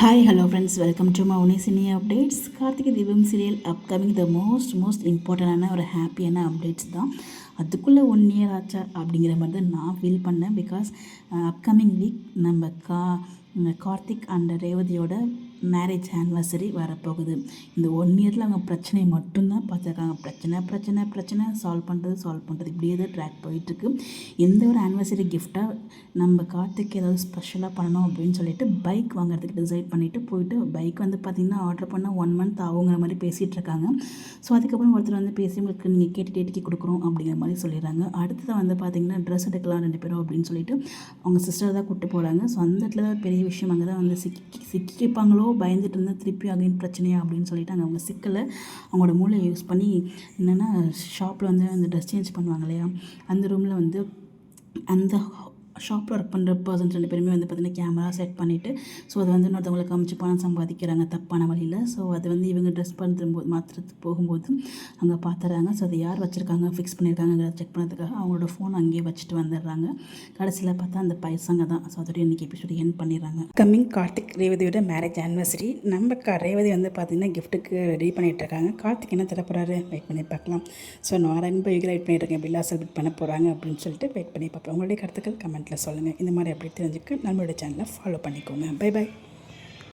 Hi, hello friends, welcome to Mauni Cine Updates. Karthigai Deepam serial upcoming the most இம்பார்ட்டண்டான ஒரு ஹாப்பியான updates தான். அதுக்குள்ளே 1 year ஆச்சா அப்படிங்கிற மாதிரி தான் நான் ஃபீல் பண்ணேன். பிகாஸ் அப்கமிங் வீக் நம்ம கார்த்திக் அண்ட் ரேவதியோட மேரேஜ் ஆனிவர்சரி வரப்போகுது. இந்த 1 yearல் அவங்க பிரச்சனையை மட்டும்தான் பார்த்துருக்காங்க. பிரச்சனை சால்வ் பண்ணுறது இப்படியே தான் ட்ராக் போயிட்டுருக்கு. எந்த ஒரு ஆனிவர்சரி கிஃப்டாக நம்ம கார்த்திக் ஏதாவது ஸ்பெஷலாக பண்ணணும் அப்படின்னு சொல்லிட்டு பைக் வாங்குறதுக்கு டிசைட் பண்ணிவிட்டு போயிட்டு பைக் வந்து பார்த்திங்கன்னா ஆர்டர் பண்ணால் 1 month ஆகுங்கிற மாதிரி பேசிகிட்டு இருக்காங்க. ஸோ அதுக்கப்புறம் ஒருத்தர் வந்து பேசி உங்களுக்கு நீங்கள் கேட்டு டேட்டுக்கு கொடுக்குறோம் அப்படிங்கிற மாதிரி சொல்லிடுறாங்க. அடுத்தது வந்து பார்த்திங்கன்னா ட்ரெஸ் எடுக்கலாம் 2 பேரும் அப்படின்னு சொல்லிட்டு அவங்க சிஸ்டர் தான் கூப்பிட்டு போகிறாங்க. ஸோ அந்த இடத்துல தான் பெரிய விஷயம். அங்கே தான் வந்து சிக்கிப்பாங்களோ பயந்துட்டு இருந்தால் திருப்பி அகைன் பிரச்சனையா அப்படின்னு சொல்லிட்டு அங்கே அவங்க சிக்கலை அவங்களோட மூளையை யூஸ் பண்ணி என்னென்னா ஷாப்பில் வந்து அந்த ட்ரெஸ் சேஞ்ச் பண்ணுவாங்க இல்லையா, அந்த ரூமில் வந்து அந்த ஷாப்பில் ஒர்க் பண்ணுற பர்சன்ஸ் 2 பேருமே வந்து பார்த்திங்கன்னா கேமரா செட் பண்ணிவிட்டு ஸோ அதை வந்து இன்னொருத்தவங்களை காமிச்சு பணம் சம்பாதிக்கிறாங்க தப்பான வழியில். ஸோ அது வந்து இவங்க ட்ரெஸ் பண்ணும்போது மாற்றுறதுக்கு போகும்போது அங்கே பார்த்துறாங்க. ஸோ அதை யார் வச்சுருக்காங்க ஃபிக்ஸ் பண்ணியிருக்காங்கிறத செக் பண்ணதுக்காக அவங்களோட ஃபோன் அங்கேயே வச்சுட்டு வந்துடுறாங்க. கடைசியில் பார்த்தா அந்த பைசங்க தான். ஸோ அதோட இன்றைக்கி எபிசோடு என் பண்ணிடுறாங்க. கம்மிங் கார்த்திக் ரேவதியோட மேரேஜ் ஆனிவர்சரி நம்ம ரேவதி வந்து பார்த்திங்கன்னா கிஃப்ட்டுக்கு ரெடி பண்ணிகிட்ருக்காங்க. கார்த்திக் என்ன தரப்போகிறாரு வெயிட் பண்ணி பார்க்கலாம். ஸோ நான் ரொம்ப வெயிட் பண்ணிட்டுருக்கேன் பில்லா செலிப்ரேட் பண்ண போகிறாங்க அப்படின்னு சொல்லிட்டு வெயிட் பண்ணி பார்ப்பேன். உங்களுடைய கருத்துக்கள் கமெண்ட்டில் சொல்லுங்கள். இந்த மாதிரி அப்படி தெரிஞ்சுக்க நம்மளோட சேனலை ஃபாலோ பண்ணிக்கோங்க. பை.